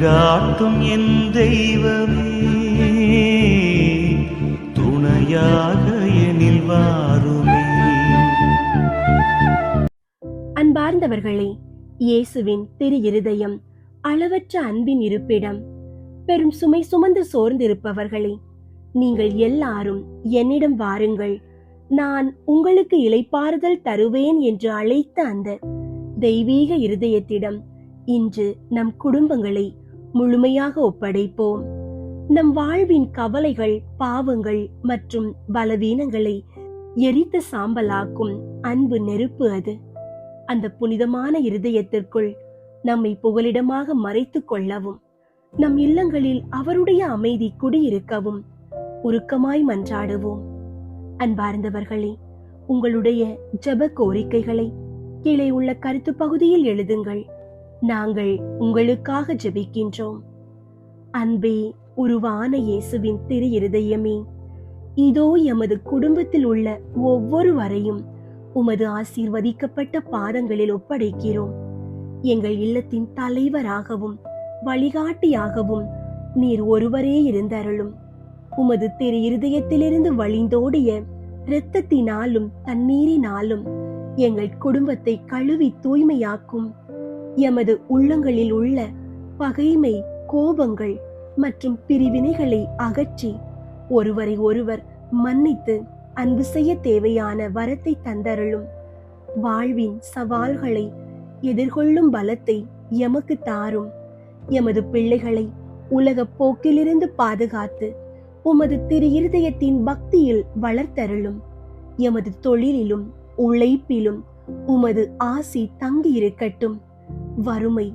வழிகாட்டும் என் தெய்வமே, துணையாக எனில் வாருமே. அன்பார்ந்தவர்களே, இயேசுவின் திரு இருதயம் அளவற்ற அன்பின் இருப்பிடம். பெரும் சுமை சுமந்து சோர்ந்திருப்பவர்களே, நீங்கள் எல்லாரும் என்னிடம் வாருங்கள், நான் உங்களுக்கு இளைப்பாறுதல் தருவேன் என்று அழைத்த அந்த தெய்வீக இருதயத்திடம் இன்று நம் குடும்பங்களை முழுமையாக ஒப்படைப்போம். நம் வாழ்வின் கவலைகள், பாவங்கள் மற்றும் பலவீனங்களை எரித்த சாம்பலாக்கும் அன்பு நெருப்பு அது. அந்த புனிதமான இருதயத்திற்குள் நம்மை புகலிடமாக மறைத்துக் கொள்ளவும், நம் இல்லங்களில் அவருடைய அமைதி குடியிருக்கவும் உருக்கமாய் மன்றாடுவோம். அன்பார்ந்தவர்களே, உங்களுடைய ஜெப கோரிக்கைகளை கீழே உள்ள கருத்து பகுதியில் எழுதுங்கள். நாங்கள் உங்களுக்காக ஜெபிக்கின்றோம். அன்பே, உருவான இயேசுவின் திரு இருதயமே, இதோ எமது குடும்பத்தில் உள்ள ஒவ்வொருவரையும் உமது ஆசீர்வதிக்கப்பட்ட பாதங்களில் ஒப்படைக்கிறோம். எங்கள் இல்லத்தின் தலைவராகவும் வழிகாட்டியாகவும் நீர் ஒருவரே இருந்தருளும். உமது திரு இருதயத்திலிருந்து வழிந்தோடிய இரத்தத்தினாலும் தண்ணீரினாலும் எங்கள் குடும்பத்தை கழுவி தூய்மையாக்கும். எமது உள்ளங்களில் உள்ள பகைமை, கோபங்கள் மற்றும் பிரிவினைகளை அகற்றி ஒருவரை ஒருவர் மன்னித்து அன்பு செய்ய தேவையான வரத்தை தந்தருளும். வாழ்வின் சவால்களை எதிர்கொள்ளும் பலத்தை எமக்கு தாரும். எமது பிள்ளைகளை உலக போக்கிலிருந்து பாதுகாத்து உமது திரு இருதயத்தின் பக்தியில் வளர்த்தருளும். எமது தொழிலிலும் உழைப்பிலும் உமது ஆசி தங்கி இருக்கட்டும். வறுமை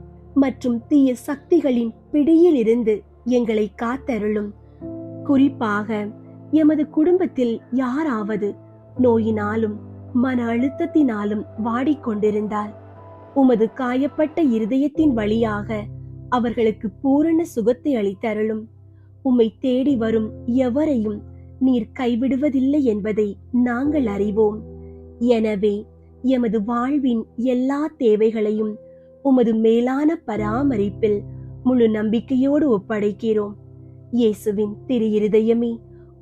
மற்றும் தீய சக்திகளின் பிடியில் இருந்து எங்களை காத்தருளும். குறிப்பாக எமது குடும்பத்தில் யாராவது நோயினாலும் மன அழுத்தத்தினாலும் வாடிக்கொண்டிருந்தால் உமது காயப்பட்ட இருதயத்தின் வழியாக அவர்களுக்கு பூரண சுகத்தை அளித்தருளும். உம்மை தேடி வரும் எவரையும் நீர் கைவிடுவதில்லை என்பதை நாங்கள் அறிவோம். எனவே எமது வாழ்வின் எல்லா தேவைகளையும் உமது மேலான பராமரிப்பில் முழு நம்பிக்கையோடு ஒப்படைக்கிறோம். இயேசுவின் திரு இருதயமே,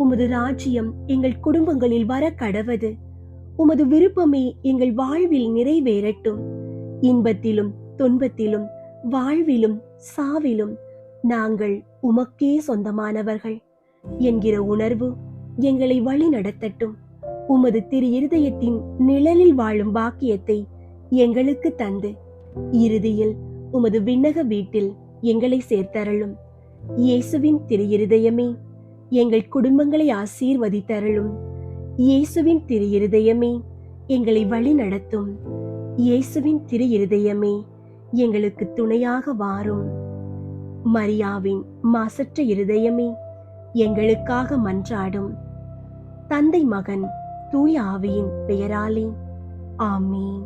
உமது ராஜ்யம் எங்கள் குடும்பங்களில் வர கடவது. உமது விருப்பமே எங்கள் வாழ்வில் நிறைவேறட்டும். இன்பத்திலும் துன்பத்திலும் வாழ்விலும் சாவிலும் நாங்கள் உமக்கே சொந்தமானவர்கள் என்கிற உணர்வு எங்களை வழி நடத்தட்டும். உமது திரு இருதயத்தின் நிழலில் வாழும் பாக்கியத்தை எங்களுக்கு தந்து இறுதியில் உமது விண்ணக வீட்டில் எங்களை சேர்த்தருளும். இயேசுவின் திரு இருதயமே, எங்கள் குடும்பங்களை ஆசீர்வதித்தருளும். இயேசுவின் திரு இருதயமே, எங்களை வழி நடத்தும். இயேசுவின் திரு இருதயமே, எங்களுக்கு துணையாக வாரும். மரியாவின் மாசற்ற இருதயமே, எங்களுக்காக மன்றாடும். தந்தை, மகன், தூய ஆவியின் பெயராலே ஆமீன்.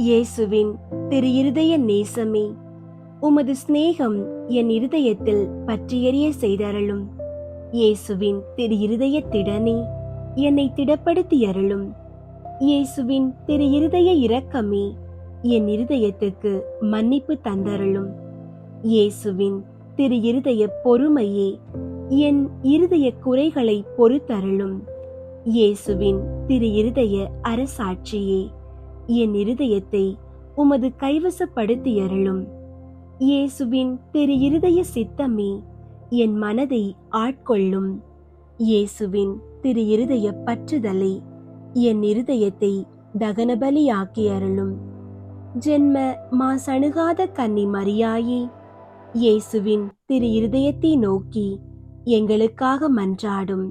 இயேசுவின் திரு இருதய நேசமே, உமது சிநேகம் என் இருதயத்தில் பற்றியெரிய செய்தருளும். இயேசுவின் திரு இருதய திடனே, என்னை திடப்படுத்தி அருளும். இயேசுவின் திரு இருதய இரக்கமே, என் இருதயத்துக்கு மன்னிப்பு தந்தருளும். இயேசுவின் திரு இருதய பொறுமையே, என் இருதய குறைகளை பொறுத்தருளும். இயேசுவின் திரு இருதய அரசாட்சியே, என் இருதயத்தை உமது கைவசப்படுத்தியருளும். இயேசுவின் திரு இருதய சித்தமே, என் மனதை ஆட்கொள்ளும். இயேசுவின் திரு இருதய பற்றுதலை, என் இருதயத்தை தகனபலியாக்கி அருளும். ஜென்ம மாசணுகாத கன்னி மரியாயே, இயேசுவின் திரு இருதயத்தை நோக்கி எங்களுக்காக மன்றாடும்.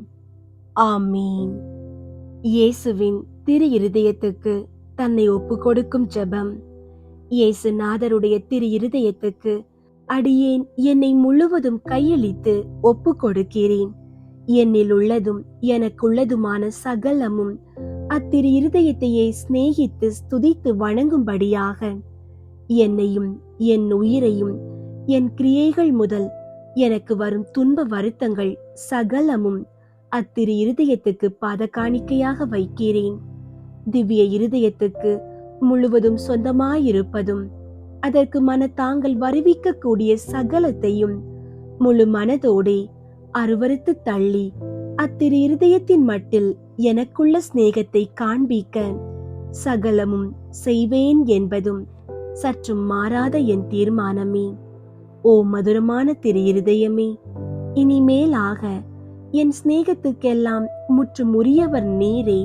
ஆமீன். இயேசுவின் திரு இருதயத்துக்கு தன்னை ஒப்பு கொடுக்கும் ஜெபம். இயேசுநாதருடைய திரு இருதயத்துக்கு அடியேன் என்னை முழுவதும் கையளித்து ஒப்பு கொடுக்கிறேன். என்னில் உள்ளதும் எனக்குள்ளதுமான சகலமும் அத்திரு இருதயத்தையே சிநேகித்து ஸ்துதித்து வணங்கும்படியாக என்னையும் என் உயிரையும் என் கிரியைகள் முதல் எனக்கு வரும் துன்ப வருத்தங்கள் சகலமும் அத்திரு இருதயத்துக்கு பாத காணிக்கையாக வைக்கிறேன். திவ்ய இருதயத்துக்கு முழுவதும் சொந்தமாயிருப்பதும் அதற்கு மனத்தாங்கள் வருவிக்கக்கூடிய சகலத்தையும் முழு மனதோடே அருவருத்து தள்ளி அத்திரு இருதயத்தின் மட்டில் எனக்குள்ள சிநேகத்தை காண்பிக்க சகலமும் செய்வேன் என்பதும் சற்றும் மாறாத என் தீர்மானமே. ஓ மதுரமான திரு இருதயமே, இனிமேலாக என் சிநேகத்துக்கெல்லாம் முற்றும் உரியவர் நீரே.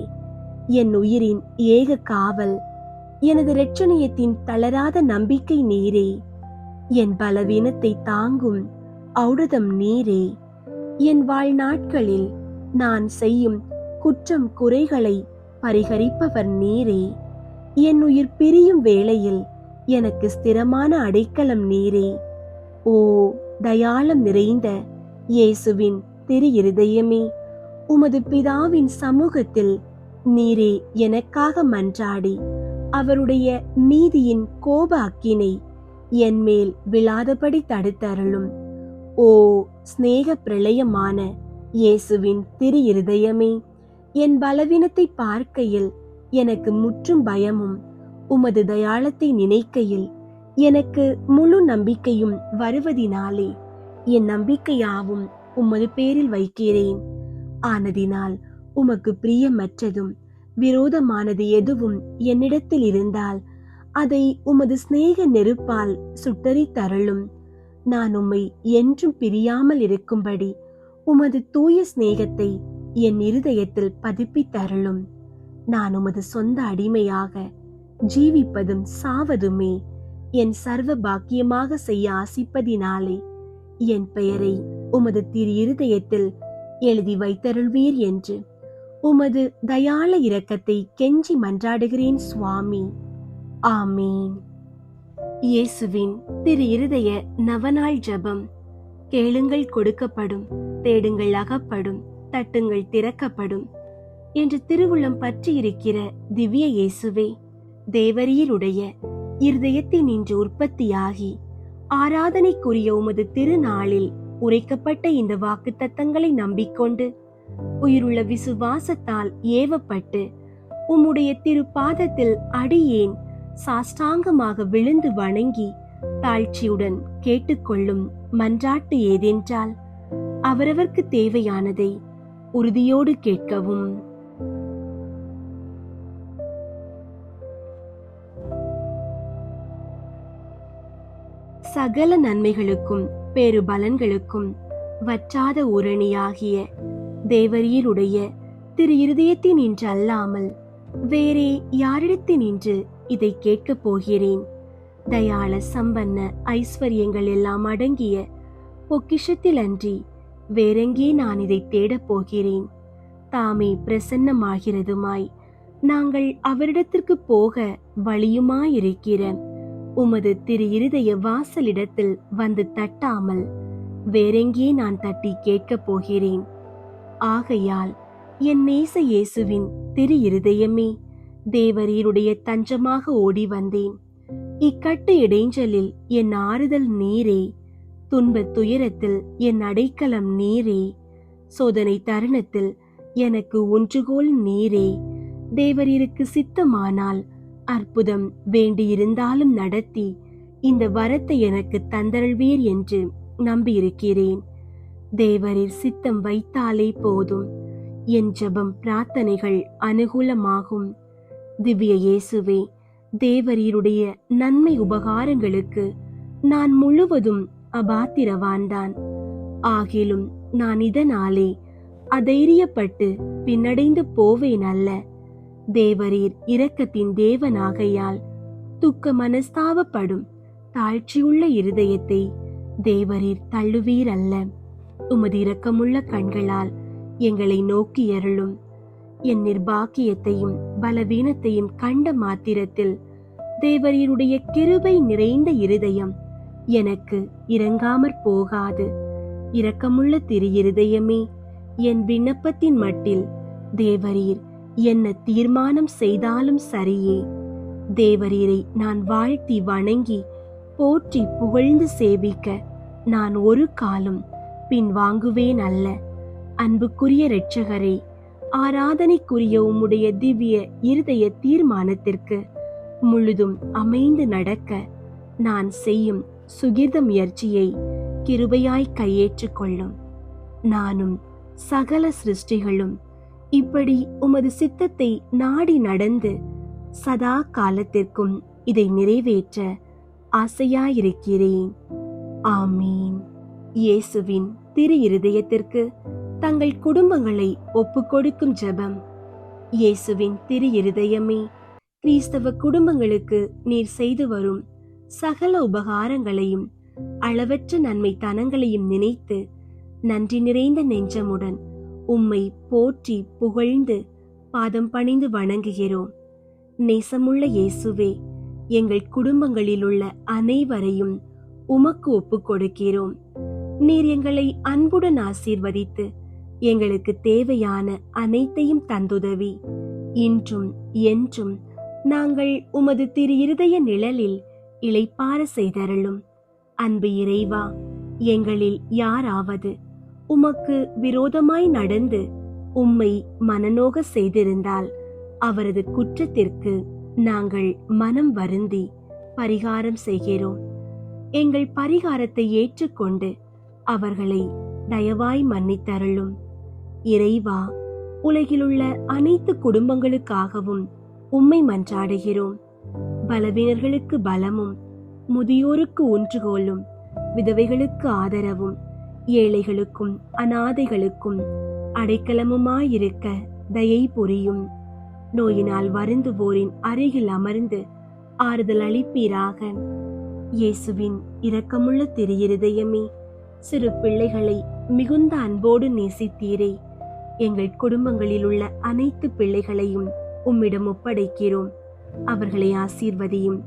என் உயிரின் ஏக காவல், எனது இரட்சணியத்தின் தளராத நம்பிக்கை நீரே. என் பலவீனத்தை தாங்கும் ஔடதம் நீரே. என் வாழ்நாட்களில் நான் செய்யும் குற்றம் குறைகளை பரிகரிப்பவர் நீரே. என் உயிர் பிரியும் வேளையில் எனக்கு ஸ்திரமான அடைக்கலம் நீரே. ஓ தயாளம் நிறைந்த இயேசுவின் திரு இருதயமே, உமது பிதாவின் சமூகத்தில் நீரே எனக்காக மன்றாடி அவருடைய நீதியின் கோப அக்கினை என் மேல் விழாதபடி தடுத்தருளும். ஓ சிநேக பிரளயமான இயேசுவின் திரு இருதயமே, என் பலவீனத்தை பார்க்கையில் எனக்கு முற்றும் பயமும், உமது தயாளத்தை நினைக்கையில் எனக்கு முழு நம்பிக்கையும் வருவதினாலே என் நம்பிக்கையாவும் உமது பேரில் வைக்கிறேன். ஆனதினால் உமக்கு பிரியமற்றதும் விரோதமானது எதுவும் என்னிடத்தில் இருந்தால் அதை உமது சிநேக நெருப்பால் சுட்டரித்தருளும். நான் உம்மை என்றும் பிரியாமல் இருக்கும்படி உமது தூய சிநேகத்தை என் இருதயத்தில் பதிப்பித்தருளும். நான் உமது சொந்த அடிமையாக ஜீவிப்பதும் சாவதுமே என் சர்வ பாக்கியமாக செய்ய ஆசிப்பதினாலே என் பெயரை உமது திரு இருதயத்தில் எழுதி வைத்தருள்வீர் என்று உமது தயாள இரக்கத்தை கெஞ்சி மன்றாடுகிறேன் சுவாமி. ஆமீன். இயேசுவின் திரு இருதய நவநாள் ஜெபம். கேளுங்கள் கொடுக்கப்படும், தேடுங்கள் அகப்படும், தட்டுங்கள் திறக்கப்படும் என்று திருவுளம் பற்றி இருக்கிற திவ்ய இயேசுவே, தேவரீருடைய இருதயத்தின் இன்று உற்பத்தியாகி ஆராதனைக்குரிய உமது திருநாளில் உரைக்கப்பட்ட இந்த வாக்கு தத்தங்களை நம்பிக்கொண்டு உயிருள்ள விசுவாசத்தால் ஏவப்பட்டு உம்முடைய திரு பாதத்தில் அடியேன் சாஷ்டாங்கமாக விழுந்து வணங்கி தாழ்ச்சியுடன் கேட்டுக்கொள்ளும் மன்றாட்டு ஏதென்றால் அவரவர்க்கு தேவையானதை உறுதியோடு கேட்கவும். சகல நன்மைகளுக்கும் பேரு பலன்களுக்கும் வற்றாத ஊரணியாகிய தேவரீருடைய திரு இருதயத்தின் இன்று அல்லாமல் வேறே யாரிடத்தின் இன்று இதை கேட்கப் போகிறேன். தயாள சம்பன்ன ஐஸ்வர்யங்கள் எல்லாம் அடங்கிய பொக்கிஷத்தில் அன்றி வேறெங்கே நான் இதை தேடப் போகிறேன். தாமே பிரசன்னமாகிறதுமாய் நாங்கள் அவரிடத்திற்கு போக வழியுமாயிருக்கிற உமது திரு இருதய வாசலிடத்தில் வந்து தட்டாமல் வேறெங்கே நான் தட்டி கேட்கப் போகிறேன். ஆகையால் என் நேச இயேசுவின் திரு இருதயமே, தேவரீருடைய தஞ்சமாக ஓடி வந்தேன். இக்கட்டு இடைஞ்சலில் என் ஆறுதல் நீரே. துன்பத் துயரத்தில் என் அடைக்கலம் நீரே. சோதனை தருணத்தில் எனக்கு ஒன்றுகோல் நீரே. தேவரீருக்கு சித்தமானால் அற்புதம் வேண்டியிருந்தாலும் நடத்தி இந்த வரத்தை எனக்கு தந்தருள்வீர் என்று நம்பியிருக்கிறேன். தேவரீர் சித்தம் வைத்தாலே போதும், என் ஜெபம் பிரார்த்தனைகள் அனுகூலமாகும். திவ்ய இயேசுவே, தேவரீருடைய நன்மை உபகாரங்களுக்கு நான் முழுவதும் அபாத்திரவான்தான். ஆகிலும் நான் இதனாலே அதைரியப்பட்டு பின்னடைந்து போவேன் அல்ல. தேவரீர் இரக்கத்தின் தேவனாகையால் துக்க மனஸ்தாபப்படும் தாழ்ச்சியுள்ள இருதயத்தை தேவரீர் தள்ளுவீர் அல்ல. உமது இரக்கமுள்ள கண்களால் எங்களை நோக்கி அருளும். என் நிர்பாக்கியத்தையும் பலவீனத்தையும் கண்ட மாத்திரத்தில் தேவரீருடைய கிருபை நிறைந்த இருதயம் எனக்கு இரங்காமற் போகாது. இரக்கமுள்ள திரு இருதயமே, என் விண்ணப்பத்தின் மட்டில் தேவரீர் என்ன தீர்மானம் செய்தாலும் சரியே. தேவரீரை நான் வாழ்த்தி வணங்கி போற்றி புகழ்ந்து சேவிக்க நான் ஒரு காலம் பின் வாங்குவேன் அல்ல. அன்புக்குரிய இரட்சகரே, ஆராதனைக்குரிய உம்முடைய திவ்ய இருதய தீர்மானத்திற்கு முழுதும் அமைந்து நடக்க நான் செய்யும் சுகிர்த முயற்சியை கிருபையாய் கையேற்றுக் கொள்ளும். நானும் சகல சிருஷ்டிகளும் இப்படி உமது சித்தத்தை நாடி நடந்து சதா காலத்திற்கும் இதை நிறைவேற்ற ஆசையாயிருக்கிறேன். ஆமீன். இயேசுவின் திரு இருதயத்திற்கு தங்கள் குடும்பங்களை ஒப்புக்கொடுக்கும் ஜெபம். இயேசுவின் திரு இருதயமே, கிறிஸ்தவ குடும்பங்களுக்கு நீர் செய்து வரும் சகல உபகாரங்களையும் அளவற்ற நன்மை தனங்களையும் நினைத்து நன்றி நிறைந்த நெஞ்சமுடன் உம்மை போற்றி புகழ்ந்து பாதம் பணிந்து வணங்குகிறோம். நேசமுள்ள இயேசுவே, எங்கள் குடும்பங்களிலுள்ள அனைவரையும் உமக்கு ஒப்புக் கொடுக்கிறோம். நீர் எங்களை அன்புடன் ஆசீர்வதித்து எங்களுக்கு தேவையான அனைத்தையும் தந்துதவி இன்றும் என்றும் நாங்கள் உமது திரு இருதய நிழலில் இளைப்பார செய்தருளும். அன்பு இறைவா, எங்களில் யாராவது உமக்கு விரோதமாய் நடந்து உம்மை மனநோக செய்திருந்தால் அவரது குற்றத்திற்கு நாங்கள் மனம் வருந்தி பரிகாரம் செய்கிறோம். எங்கள் பரிகாரத்தை ஏற்றுக்கொண்டு அவர்களை தயவாய் மன்னித்தருளும். இறைவா, உலகிலுள்ள அனைத்து குடும்பங்களுக்காகவும் உம்மை மன்றாடுகிறோம். பலவீனர்களுக்கு பலமும், முதியோருக்கு ஊன்றுகோலும், விதவைகளுக்கு ஆதரவும், ஏழைகளுக்கும் அநாதைகளுக்கும் அடைக்கலமுமாயிருக்க தயை புரியும். நோயினால் வருந்துவோரின் அருகில் அமர்ந்து ஆறுதல் அளிப்பீராக. இயேசுவின் இரக்கமுள்ள திரு இருதயமே, சிறு பிள்ளைகளை மிகுந்த அன்போடு நேசித்தீரே. எங்கள் குடும்பங்களில் உள்ள அனைத்து பிள்ளைகளையும் உம்மிடம் ஒப்படைக்கிறோம். அவர்களை ஆசீர்வதியும்.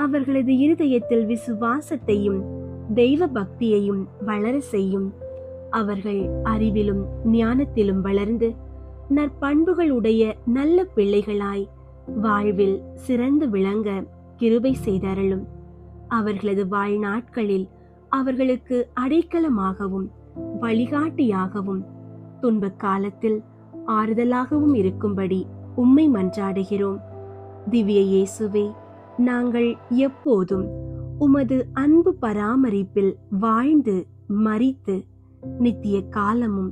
அவர்களது இருதயத்தில் விசுவாசத்தையும் தெய்வ பக்தியையும் வளர செய்யும். அவர்கள் அறிவிலும் ஞானத்திலும் வளர்ந்து நற்பண்புகள் உடைய நல்ல பிள்ளைகளாய் வாழ்வில் சிறந்து விளங்க கிருபை செய்தருளும். அவர்களது வாழ்நாட்களில் அவர்களுக்கு அடைக்கலமாகவும் வழிகாட்டியாகவும் துன்ப காலத்தில் ஆறுதலாகவும் இருக்கும்படி உம்மை மன்றாடுகிறோம். திவ்ய இயேசுவே, நாங்கள் எப்போதும் உமது அன்பு பராமரிப்பில் வாழ்ந்து மரித்து நித்திய காலமும்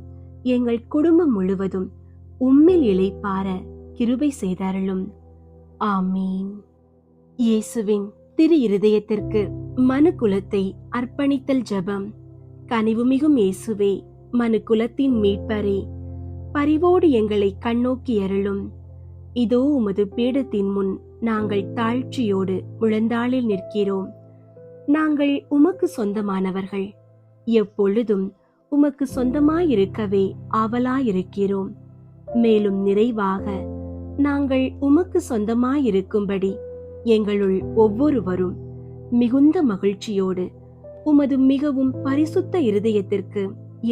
எங்கள் குடும்பம் முழுவதும் உம்மில் இளைப்பார கிருபை செய்தருளும். ஆமீன். இயேசுவின் திரு இருதயத்திற்கு மனுக்குலத்தை அர்ப்பணித்தல் ஜெபம். கனிவுமிகும் இயேசுவே, மனுக்குலத்தின் மீட்பரே, பரிவோடு எங்களை கண்ணோக்கி அருளும். இதோ உமது பீடத்தின் முன் நாங்கள் தாழ்ச்சியோடு முழந்தாளில் நிற்கிறோம். நாங்கள் உமக்கு சொந்தமானவர்கள். எப்பொழுதும் உமக்கு சொந்தமாயிருக்கவே ஆவலாயிருக்கிறோம். மேலும் நிறைவாக நாங்கள் உமக்கு சொந்தமாயிருக்கும்படி எங்களுள் ஒவ்வொருவரும் மிகுந்த மகிழ்ச்சியோடு உமது மிகவும் பரிசுத்த இருதயத்திற்கு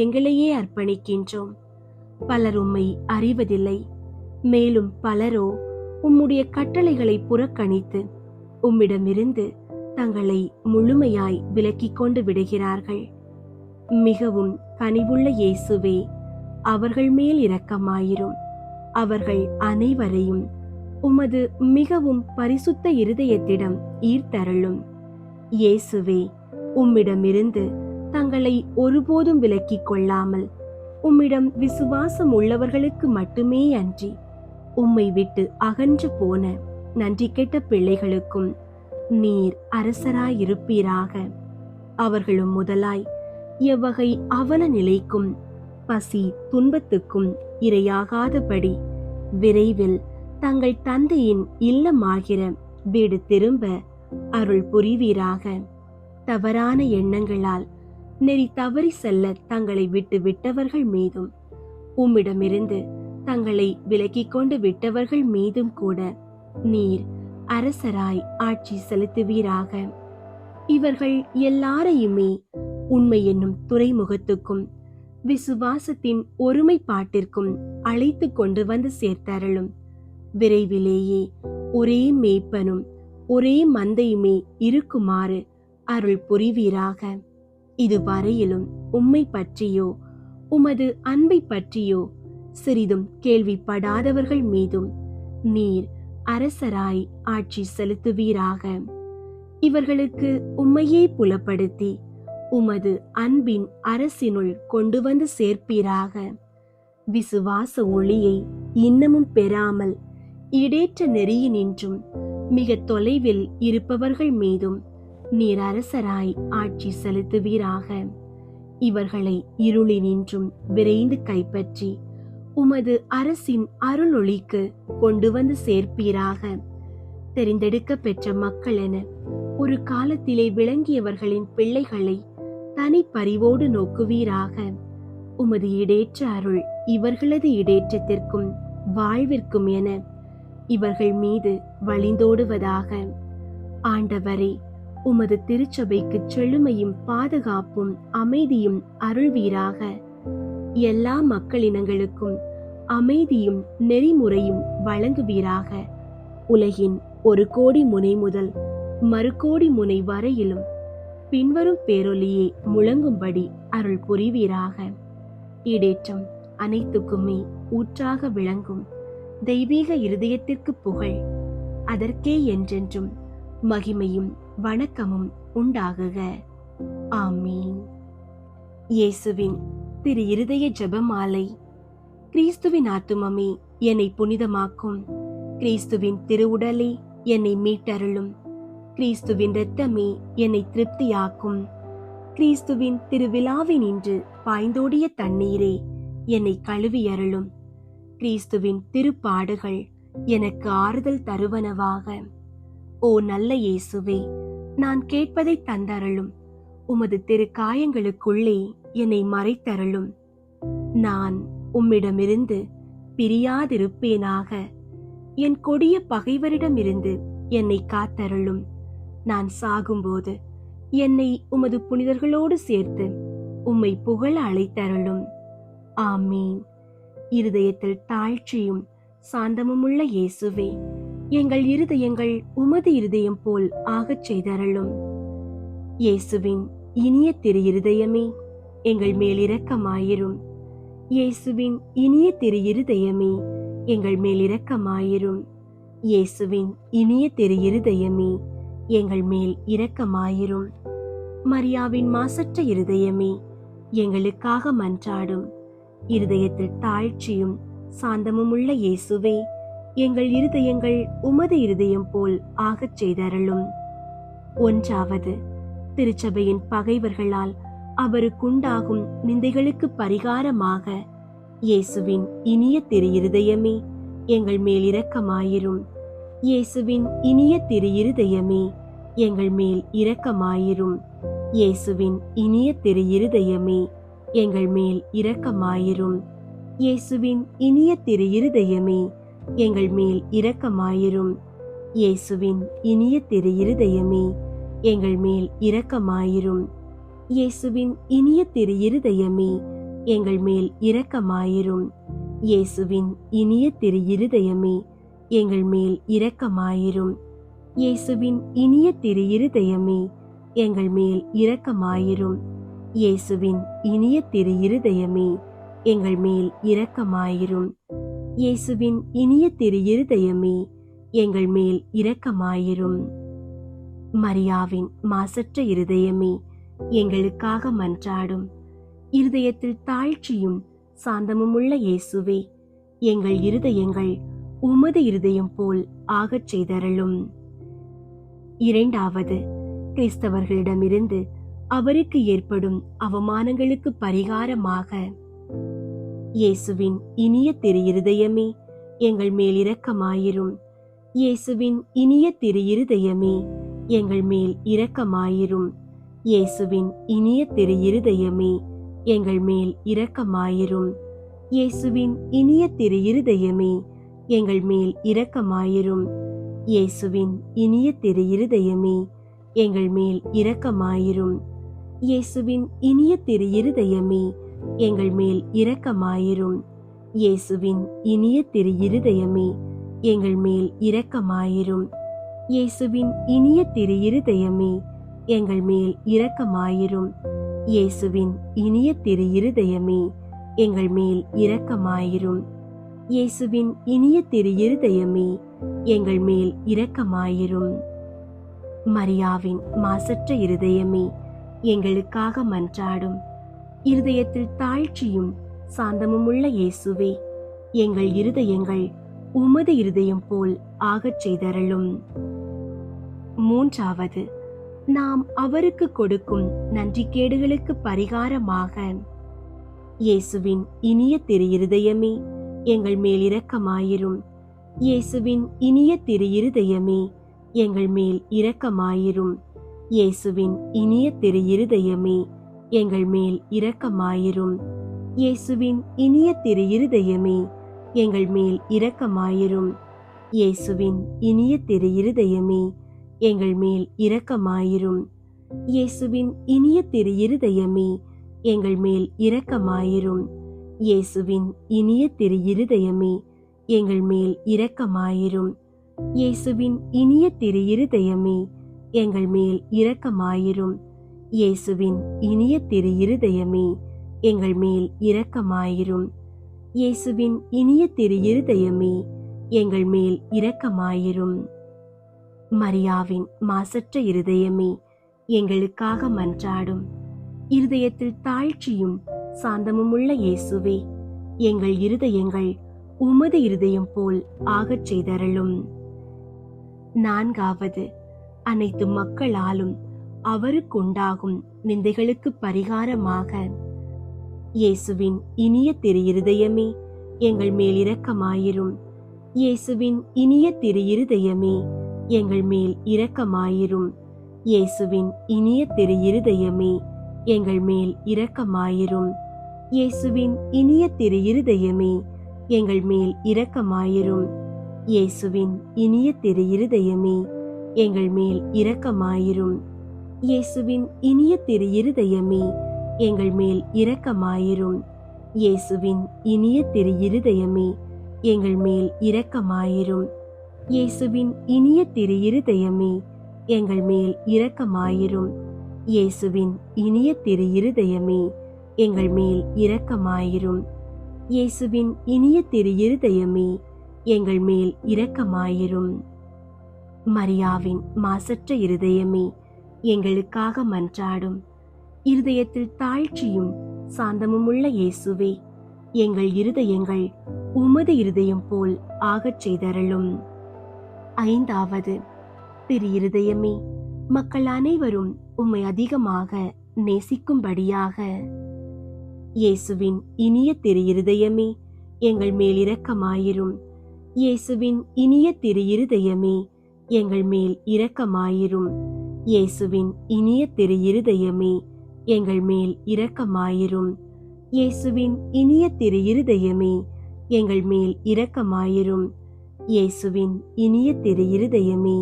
எங்களையே அர்ப்பணிக்கின்றோம். பலர் உம்மை அறிவதில்லை. மேலும் பலரோ உம்முடைய கட்டளைகளை புறக்கணித்து உம்மிடமிருந்து தங்களை முழுமையாய் விலக்கிக் கொண்டு விடுகிறார்கள். மிகவும் கனிவுள்ள இயேசுவே, அவர்கள் மேல் இரக்கமாயிரும். அவர்கள் அனைவரையும் உமது மிகவும் பரிசுத்த இருதயத்திடம் ஈர்த்தருளும். இயேசுவே, உம்மிடமிருந்து தங்களை ஒருபோதும் விலக்கிக் கொள்ளாமல் உம்மிடம் விசுவாசம் உள்ளவர்களுக்கு மட்டுமே அன்றி உம்மை விட்டு அகன்று போன நன்றி கெட்ட பிள்ளைகளுக்கும் நீர் அரசராயிருப்பீராக. அவர்களும் முதலாய் எவ்வகை அவல நிலைக்கும் பசி துன்பத்துக்கும் இரையாகாதபடி விரைவில் தங்கள் தந்தையின் இல்லமாகிற வீடு திரும்ப அருள் புரிவீராக. தவறான எண்ணங்களால் நெறி தவறி செல்ல தங்களை விட்டு விட்டவர்கள் மீதும் உம்மிடமிருந்து தங்களை விலக்கிக் கொண்டு விட்டவர்கள் மீதும் கூட நீர் அரசராய் ஆட்சி செலுத்துவீராக. இவர்கள் எல்லாரையுமே உண்மை என்னும் துறைமுகத்துக்கும் விசுவாசத்தின் ஒருமைப்பாட்டிற்கும் அழைத்து கொண்டு வந்து சேர்த்தருளும். விரைவிலேயே ஒரே மேய்ப்பனும் ஒரே மந்தையுமே இருக்குமாறு அருள் புரிவீராக. இதுவரையிலும் உம்மை பற்றியோ உமது அன்பை பற்றியோ சிறிதும் கேள்விப்படாதவர்கள் மீதும் நீர் அரசராய் ஆட்சி செலுத்துவீராக. இவர்களுக்கு உம்மையே புலப்படுத்தி உமது அன்பின் அரசினுள் கொண்டு வந்து சேர்ப்பீராக. விசுவாச ஒளியை இன்னமும் பெறாமல் இடேற்ற நெறியினின்றும் மிக தொலைவில் இருப்பவர்கள் மீதும் நீர் அரசராய் ஆட்சி செலுத்துவீராக. இவர்களை இருளினின்றும் விரைந்து கைப்பற்றி உமது அரசின் அருளொளிக்கு கொண்டு வந்து சேர்ப்பீராக. தெரிந்தெடுக்க பெற்ற மக்கள் என ஒரு காலத்திலே விளங்கியவர்களின் பிள்ளைகளை தனி பரிவோடு நோக்குவீராக. உமது இடேற்ற அருள் இவர்களது இடேற்றத்திற்கும் வாழ்விற்கும் என இவர்கள் மீது வழிந்தோடுவதாக. ஆண்டவரே, உமது திருச்சபைக்கு செழுமையும் பாதுகாப்பும் அமைதியும் அருள்வீராக. எல்லா மக்களினங்களுக்கும் அமைதியும் நெறிமுறையும் வழங்குவீராக. உலகின் ஒரு கோடி முனை முதல் மறுகோடி முனை வரையிலும் பின்வரும் பேரொலியை முழங்கும்படி அருள் புரிவீராக. ஈடேற்றம் அனைத்துக்குமே ஊற்றாக விளங்கும் தெய்வீக இருதயத்திற்கு புகழ், அதற்கே என்றென்றும் மகிமையும் வணக்கமும் உண்டாகுக. ஆமீன். இயேசுவின் திரு இருதய ஜெபமாலை. கிறிஸ்துவின் ஆத்துமமே என்னை புனிதமாக்கும். கிறிஸ்துவின் திருவுடலே என்னை மீட்டருளும். கிறிஸ்துவின் இரத்தமே என்னை திருப்தியாக்கும். கிறிஸ்துவின் திருவிழாவினின்று பாய்ந்தோடிய தண்ணீரே என்னை கழுவியருளும். கிறிஸ்துவின் திருப்பாடுகள் எனக்கு ஆறுதல் தருவனவாக. ஓ நல்ல இயேசுவே, நான் கேட்பதை தந்தருளும். உமது திரு காயங்களுக்குள்ளே என்னை மறைத்தருளும். நான் உம்மிடமிருந்து பிரியாதிருப்பேனாக. என் கொடிய பகைவரிடமிருந்து என்னை காத்தருளும். நான் சாகும்போது என்னை உமது புனிதர்களோடு சேர்த்து உம்மை புகழ அழைத்தருளும். ஆமீன். இருதயத்தில் தாழ்ச்சியும் சாந்தமுமுள்ள இயேசுவே, எங்கள் இருதயங்கள் உமது இருதயம் போல் ஆகச் செய்தருளும். இயேசுவின் இனிய திரு இருதயமே, எங்கள் மேல் இரக்கமாயிரும். இயேசுவின் இனிய திரு இருதயமே, எங்கள் மேல் இரக்கமாயிரும். இயேசுவின் இனிய திரு இருதயமே, எங்கள் மேல் இரக்கமாயிரும். மரியாவின் மாசற்ற இருதயமே, எங்களுக்காக மன்றாடும். இருதயத்தில் தாழ்ச்சியும் சாந்தமுமுள்ள இயேசுவே, எங்கள் இருதயங்கள் உமது இருதயம் போல் ஆகச் செய்தருளும். 1. திருச்சபையின் பகைவர்களால் அவருக்குண்டாகும் நிந்தைகளுக்கு பரிகாரமாக இயேசுவின் இனிய திரு இருதயமே, எங்கள் மேல் இரக்கமாயிரும். இயேசுவின் இனிய திரு இருதயமே, எங்கள் மேல் இரக்கமாயிரும். இயேசுவின் இனிய திரு இருதயமே, எங்கள் மேல் இரக்கமாயிரும். இயேசுவின் இனிய திரு இருதயமே, எங்கள் மேல் இரக்கமாயிரும். இயேசுவின் இனிய திரு இருதயமே, எங்கள் மேல் இரக்கமாயிரும். இயேசுவின் இனிய திரு இருதயமே, எங்கள் மேல் இரக்கமாயிரும். இயேசுவின் இனிய திரு இருதயமே, எங்கள் மேல் இரக்கமாயிரும். இயேசுவின் இனிய திரு இருதயமே, எங்கள் மேல் இரக்கமாயிரும். இயேசுவின் இனிய திரு இருதயமே, எங்கள் மேல் இரக்கமாயிரும். இயேசுவின் இனிய திரு இருதயமே, எங்கள் மேல் இரக்கமாயிரும். மரியாவின் மாசற்ற இருதயமே, எங்களுக்காக மன்றாடும். இருதயத்தில் தாழ்ச்சியும் சாந்தமுமுள்ள இயேசுவே, எங்கள் இருதயங்கள் உமது இருதயம் போல் ஆகச் செய்தருளும். 2. கிறிஸ்தவர்களிடமிருந்து அவருக்கு ஏற்படும் அவமானங்களுக்கு பரிகாரமாக இயேசுவின் இனிய திரு இருதயமே, எங்கள் மேல் இரக்கமாயிரும். இயேசுவின் இனிய திரு இருதயமே, எங்கள் மேல் இரக்கமாயிரும். இயேசுவின் இனிய திரு இருதயமே, எங்கள் மேல் இரக்கமாயிரும். இயேசுவின் இனிய திரு இருதயமே, எங்கள் மேல் இரக்கமாயிரும். இயேசுவின் இனிய திரு இருதயமே, எங்கள் மேல் இரக்கமாயிரும். இயேசுவின் இனிய திரு இருதயமே, எங்கள் மேல் இரக்கமாயிரும். இயேசுவின் இனிய திரு இருதயமே, எங்கள் மேல் இரக்கமாயிரும். இயேசுவின் இனிய திரு இருதயமே, எங்கள் மேல் இரக்கமாயிரும். இயேசுவின் இனிய திரு இருதயமே, எங்கள் மேல் இரக்கமாயிரும். இயேசுவின் இனிய திரு இருதயமே, எங்கள் மேல் இரக்கமாயிரும். மரியாவின் மாசற்ற இருதயமே, எங்களுக்காக மன்றாடும். இருதயத்தில் தாழ்ச்சியும் சாந்தமும் உள்ள இயேசுவே, எங்கள் இருதயங்கள் உமது இருதயம் போல் ஆகச் செய்தருளும். மூன்றாவது, நாம் அவருக்கு கொடுக்கும் நன்றிக்கேடுகளுக்கு பரிகாரமாக, இயேசுவின் இனிய திரு இருதயமே, எங்கள் மேல் இரக்கமாயிரும். இயேசுவின் இனிய திரு இருதயமே, எங்கள் மேல் இரக்கமாயிரும். இயேசுவின் இனிய திரு இருதயமே, எங்கள் மேல் இரக்கமாயிரும். இயேசுவின் இனிய திரு இருதயமே, எங்கள் மேல் இரக்கமாயிரும். இயேசுவின் இனிய திரு இருதயமே, எங்கள் மேல் இரக்கமாயிரும். இயேசுவின் இனிய திரு இருதயமே, எங்கள் மேல் இரக்கமாயிரும். இயேசுவின் இனிய திரு இருதயமே, எங்கள் மேல் இரக்கமாயிரும். இயேசுவின் இனிய திரு இருதயமே, எங்கள் மேல் இரக்கமாயிரும். இயேசுவின் இனிய திரு இருதயமே, எங்கள் மேல் இரக்கமாயிரும். இயேசுவின் இனிய திரு இருதயமே, எங்கள் மேல் இரக்கமாயிரும். மரியாவின் மாசற்ற இருதயமே, எங்களுக்காக மன்றாடும். இருதயத்தில் தாழ்ச்சியும் சாந்தமும் உள்ள இயேசுவே, எங்கள் இருதயங்கள் உமது இருதயம் போல் ஆகச் செய்தருளும். நான்காவது, அனைத்து மக்களாலும் அவருக்குண்டாகும் நிந்தைகளுக்கு பரிகாரமாக, இயேசுவின் இனிய திரு இருதயமே, எங்கள் மேல் இரக்கமாயிரும். இயேசுவின் இனிய திரு இருதயமே, எங்கள் மேல் இரக்கமாயிரும். இயேசுவின் இனிய திரு இருதயமே, எங்கள் மேல் இரக்கமாயிரும். இயேசுவின் இனிய திரு இருதயமே, எங்கள் மேல் இரக்கமாயிரும். இயேசுவின் இனிய திரு இருதயமே, எங்கள் மேல் இரக்கமாயிரும். இயேசுவின் இனிய திரு இருதயமே, எங்கள் மேல் இரக்கமாயிரும். இயேசுவின் இனிய திரு இருதயமே, எங்கள் மேல் இரக்கமாயிரும். இயேசுவின் இனிய திரு இருதயமே, எங்கள் மேல் இரக்கமாயிரும். இயேசுவின் இனிய திரு இருதயமே, எங்கள் மேல் இரக்கமாயிரும். இயேசுவின் இனிய திரு இருதயமே, எங்கள் மேல் இரக்கமாயிரும். மரியாவின் மாசற்ற இருதயமே, எங்களுக்காக மன்றாடும். இருதயத்தில் தாழ்ச்சியும் சாந்தமும் உள்ள இயேசுவே, எங்கள் இருதயங்கள் உமது இருதயம் போல் ஆகச் செய்தருளும். ஐந்தாவது, திரு இருதயமே, மக்கள் அனைவரும் உம்மை அதிகமாக நேசிக்கும்படியாக, இயேசுவின் இனிய திரு இருதயமே, எங்கள் மேல் இரக்கமாயிரும். இயேசுவின் இனிய திரு இருதயமே, எங்கள் மேல் இரக்கமாயிரும். இயேசுவின் இனிய திரு இருதயமே, எங்கள் மேல் இரக்கமாயிரும். இயேசுவின் இனிய திரு இருதயமே, எங்கள் மேல் இரக்கமாயிரும். இயேசுவின் இனிய திரு இருதயமே,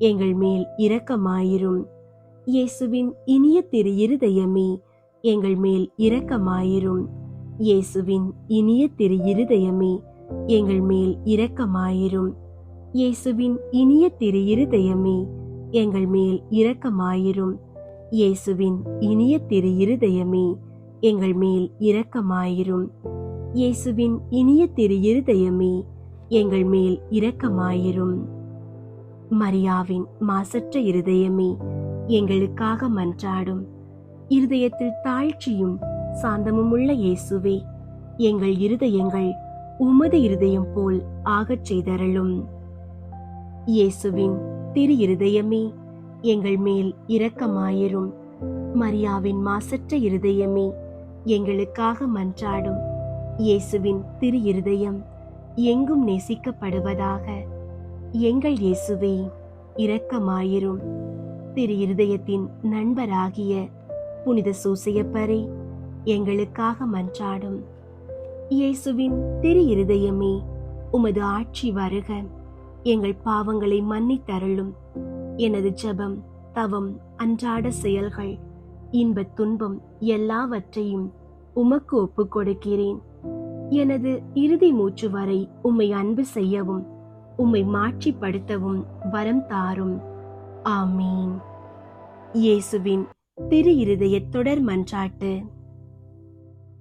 எங்கள் மேல் இரக்கமாயிரும். இயேசுவின் இனிய திரு இருதயமே, எங்கள் மேல் இரக்கமாயிரும். இயேசுவின் இனிய திரு இருதயமே, எங்கள் மேல் இரக்கமாயிரும். இயேசுவின் இனிய திரு இருதயமே, எங்கள் மேல் இரக்கமாயிரும். இயேசுவின் இனிய திரு இருதயமே, எங்கள் மேல் இரக்கமாயிரும். இயேசுவின் இனிய திரு இருதயமே, எங்கள் மேல் இரக்கமாயிரும். மரியாவின் மாசற்ற இருதயமே, எங்களுக்காக மன்றாடும். இருதயத்தில் தாழ்ச்சியும் சாந்தமும் உள்ள இயேசுவே, எங்கள் இருதயங்கள் உமது இருதயம் போல் ஆகச் செய்தருளும். இயேசுவின் திரு இருதயமே, எங்கள் மேல் இரக்கமாயிரும். மரியாவின் மாசற்ற இருதயமே, எங்களுக்காக மன்றாடும். இயேசுவின் திரு இருதயம் எங்கும் நேசிக்கப்படுவதாக. எங்கள் இயேசுவே, இரக்கமாயிரும். திரு இருதயத்தின் நண்பராகிய புனித சூசையப்பரே, எங்களுக்காக மன்றாடும். இயேசுவின் திரு இருதயமே, உமது ஆட்சி வருக. எங்கள் பாவங்களை மன்னித்தருளும். எனது ஜெபம், தவம், அன்றாட செயல்கள், இன்பத் துன்பம் எல்லாவற்றையும் உமக்கு ஒப்புக் கொடுக்கிறேன். எனது இறுதி மூச்சு வரை உம்மை அன்பு செய்யவும் உம்மை மாட்சிப்படுத்தவும் வரம் தாரும். ஆமீன். இயேசுவின் திரு இருதய தொடர் மன்றாட்டு.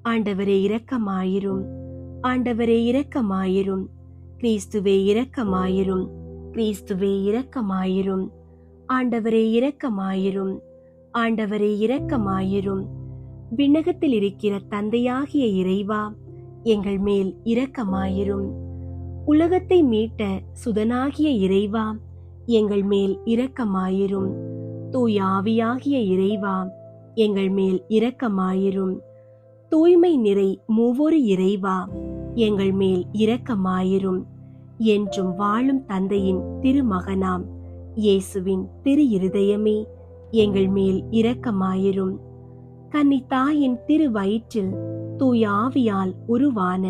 ஆண்டவரே இரக்கமாயிரும். ஆண்டவரே இரக்கமாயிரும். கிறிஸ்துவே இரக்கமாயிரும். கிறிஸ்துவே இரக்கமாயிரும். ஆண்டவரே இரக்கமாயிரும். ஆண்டவரே இரக்கமாயிரும். விண்ணகத்தில் இருக்கிற தந்தையாகிய இறைவா, எங்கள் மேல் இரக்கமாயிரும். உலகத்தை மீட்ட சுதனாகிய இறைவா, எங்கள் மேல் இரக்கமாயிரும். தூய ஆவியாகிய இறைவா, எங்கள் மேல் இரக்கமாயிரும். தூய்மை நிறை மூவொரு இறைவா, எங்கள் மேல் இரக்கமாயிரும். என்றும் வாழும் தந்தையின் திருமகனாம் இயேசுவின் திரு இருதயமே, எங்கள் மேல் இரக்கமாயிரும். கன்னி தாயின் திரு வயிற்றில் தூய ஆவியால் உருவான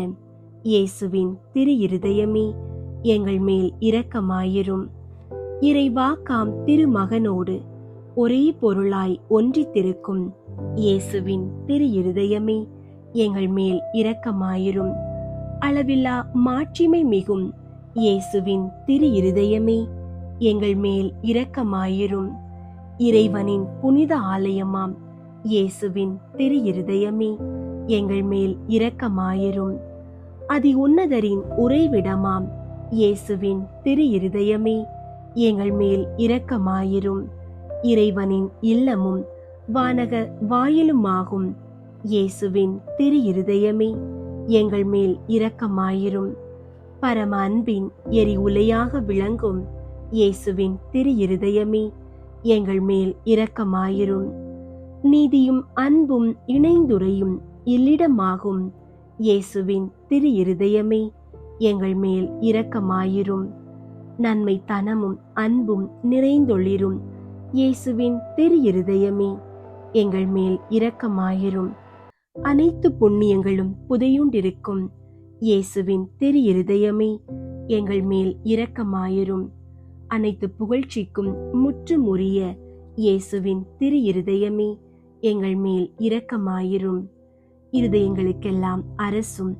இயேசுவின் திரு இருதயமே, எங்கள் மேல் இரக்கமாயிரும். இறைவாக்காம் திருமகனோடு ஒரே பொருளாய் ஒன்றித்திருக்கும் இயேசுவின் திரு இருதயமே, எங்கள் மேல் இரக்கமாயிரும். அளவில்லா மாட்சிமை மிகும் இயேசுவின் திரு இருதயமே, எங்கள் மேல் இரக்கமாயிரும். இறைவனின் புனித ஆலயமாம் இயேசுவின் திரு இருதயமே, எங்கள் மேல் இரக்கமாயிரும். அதி உன்னதரின் உறைவிடமாம் இயேசுவின் திரு இருதயமே, எங்கள் மேல் இரக்கமாயிரும். இறைவனின் இல்லமும் வானக வாயிலுமாகும் இயேசுவின் திரு இருதயமே, எங்கள் மேல் இரக்கமாயிரும். பரம அன்பின் எரி உலையாக விளங்கும் இயேசுவின் திரு இருதயமே, எங்கள் மேல் இரக்கமாயிரும். நீதியும் அன்பும் இணைந்துரையும் இல்லிடமாகும் இயேசுவின் திரு இருதயமே, எங்கள் மேல் இரக்கமாயிரும். நன்மை தனமும் அன்பும் நிறைந்தொளிரும் இயேசுவின் திரு இருதயமே, எங்கள் மேல் இரக்கமாயிரும். அனைத்து புண்ணியங்களும் புதையுண்டிருக்கும் இயேசுவின் திரு இருதயமே, எங்கள் மேல் இரக்கமாயிரும். அனைத்து புகழ்ச்சிக்கும் முற்றுமுரிய இயேசுவின் திரு இருதயமே, எங்கள் மேல் இரக்கமாயிரும். இருதயங்களுக்கெல்லாம் அரசும்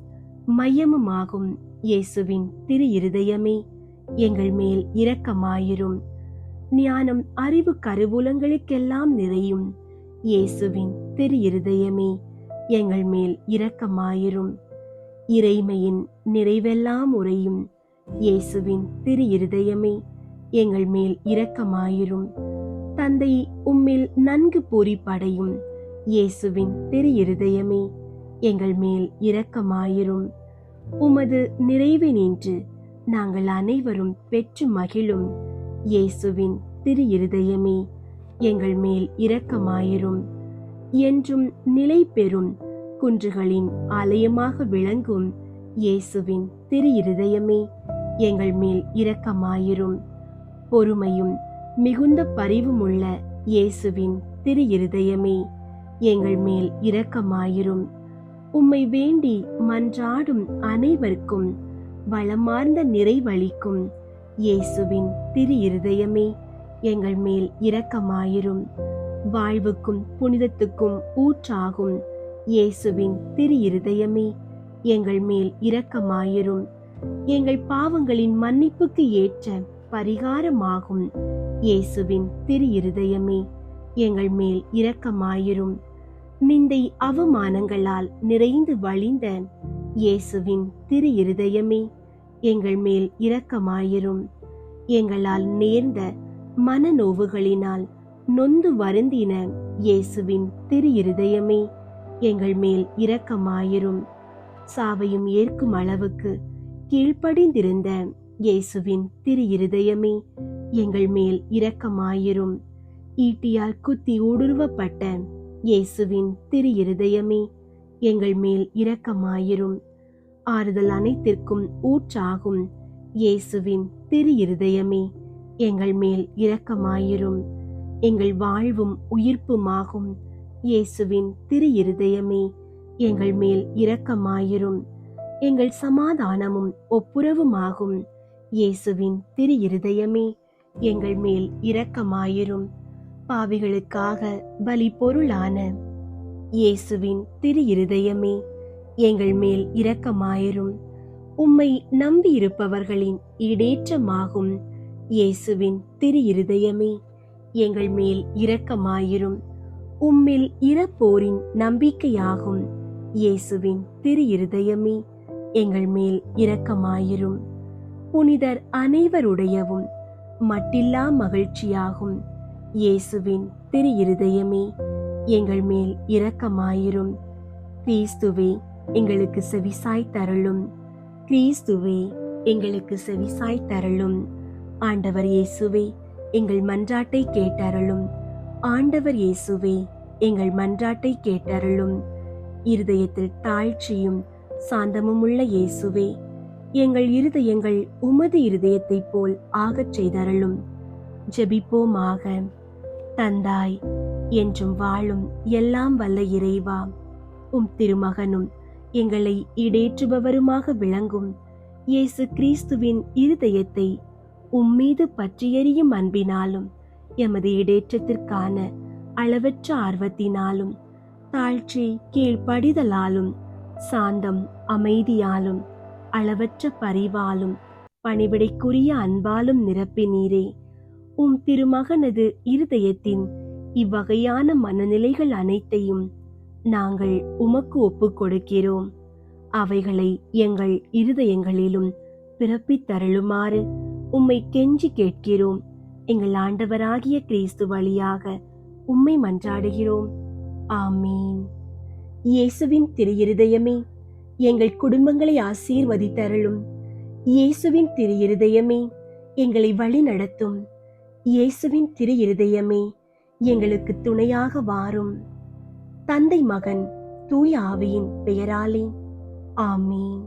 மையமுமாகும் இயேசுவின் திரு இருதயமே, எங்கள் மேல் இரக்கமாயிரும். ஞானம் அறிவு கருவூலங்களுக்கெல்லாம் நிறையும் இயேசுவின் திரு இருதயமே, எங்கள் மேல் இரக்கமாயிரும். இறைமையின் நிறைவெல்லாம் உறையும் இயேசுவின் திரு இருதயமே, எங்கள் மேல் இரக்கமாயிரும். தந்தை உம்மில் நன்கு பொறிப்படையும் இயேசுவின் திரு இருதயமே, எங்கள் மேல் இரக்கமாயிரும். உமது நிறைவினின்று நாங்கள் அனைவரும் பெற்று மகிழும் இயேசுவின் திரு இருதயமே, எங்கள் மேல் இரக்கமாயிரும். என்றும் நிலை பெறும் குன்றுகளின் ஆலயமாக விளங்கும் இயேசுவின் திரு இருதயமே, எங்கள் மேல் இரக்கமாயிரும். பொறுமையும் மிகுந்த பரிவுமுள்ள இயேசுவின் திரு இருதயமே, எங்கள் மேல் இரக்கமாயிரும். உம்மை வேண்டி மன்றாடும் அனைவருக்கும் வளமார்ந்த நிறைவளிக்கும் இயேசுவின் திரு இருதயமே, எங்கள் மேல் இரக்கமாயிரும். வாழ்வுக்கும் புனிதத்துக்கும் ஊற்றாகும் இயேசுவின் திரு இருதயமே, எங்கள் மேல் இரக்கமாயிரும். எங்கள் பாவங்களின் மன்னிப்புக்கு ஏற்ற பரிகாரமாகும் இயேசுவின் திரு இருதயமே, எங்கள் மேல் இரக்கமாயிரும். நிந்தை அவமானங்களால் நிறைந்து வழிந்த இயேசுவின் திரு இருதயமே, எங்கள் மேல் இரக்கமாயிரும். எங்களால் நேர்ந்த மனநோவுகளினால் நொந்து வருந்தின இயேசுவின் திரு இருதயமே, எங்கள் மேல் இரக்கமாயிரும். சாவையும் ஏற்கும் அளவுக்கு கீழ்ப்படிந்திருந்த இயேசுவின் திரு இருதயமே, எங்கள் மேல் இரக்கமாயிரும். ஈட்டியால் குத்தி ஊடுருவப்பட்ட இயேசுவின் திரு இருதயமே, எங்கள் மேல் இரக்கமாயிரும். ஆறுதல் அனைத்திற்கும் ஊற்றாகும் இயேசுவின் திரு இருதயமே, எங்கள் மேல் இரக்கமாயிரும். எங்கள் வாழ்வும் உயிர்ப்புமாகும் இயேசுவின் திரு இருதயமே, எங்கள் மேல் இரக்கமாயிரும். எங்கள் சமாதானமும் ஒப்புரவுமாகும் இயேசுவின் திரு இருதயமே, எங்கள் மேல் இரக்கமாயிரும். பாவிகளுக்காக பலி பொருளான இயேசுவின் திரு இருதயமே, எங்கள் மேல் இரக்கமாயிரும். உம்மை நம்பியிருப்பவர்களின் ஈடேற்றமாகும் இயேசுவின் திரு இருதயமே, எங்கள் மேல் இரக்கமாயிரும். உம்மில் இறப்போரின் நம்பிக்கையாகும் இயேசுவின் திரு இருதயமே, எங்கள் மேல் இரக்கமாயிரும். புனிதர் அனைவருடையவும் மட்டில்லா மகிழ்ச்சியாகும். இயேசுவின் திரு இருதயமே, எங்கள் மேல் இரக்கமாயிரும். கிறிஸ்துவே, எங்களுக்கு செவிசாய் தருளும். கிறிஸ்துவே, எங்களுக்கு செவிசாய் தருளும். ஆண்டவர் இயேசுவே, எங்கள் மன்றாட்டை கேட்டருளும். ஆண்டவர் இயேசுவே, எங்கள் மன்றாட்டை கேட்டருளும். இருதயத்தில் தாழ்ச்சியும் சாந்தமும் உள்ள இயேசுவே, எங்கள் இருதயங்கள் உமது இருதயத்தைப் போல் ஆகச் செய்தருளும். ஜெபிப்போமாக. தந்தாய், என்றும் வாழும் எல்லாம் வல்ல இறைவா, உம் திருமகனும் எங்களை ஈடேற்றுபவருமாக விளங்கும் இயேசு கிறிஸ்துவின் இருதயத்தை உம்மீது பற்றியெரியும் அன்பினாலும், எமது ஈடேற்றத்திற்கான அளவற்ற ஆர்வத்தினாலும், தாழ்ச்சி கீழ்ப்படிதலாலும், சாந்தம் அமைதியாலும், அளவற்ற பரிவாலும், பணிவிடைக்குரிய அன்பாலும் நிரப்பினீரே. உம் திருமகனது இருதயத்தின் இவ்வகையான மனநிலைகள் அனைத்தையும் நாங்கள் உமக்கு ஒப்புக் கொடுக்கிறோம். அவைகளை எங்கள் இருதயங்களிலும் பிறப்பித்தருளுமாறு உம்மை கெஞ்சி கேட்கிறோம். எங்கள் ஆண்டவராகிய கிறிஸ்து வழியாக உம்மை மன்றாடுகிறோம். ஆமீன். இயேசுவின் திரு இருதயமே, எங்கள் குடும்பங்களை ஆசீர்வதித்தருளும். இயேசுவின் திரு இருதயமே, எங்களை வழி நடத்தும். இயேசுவின் திரு இருதயமே, எங்களுக்கு துணையாக வாரும். தந்தை, மகன், தூய ஆவியின் பெயராலே ஆமீன்.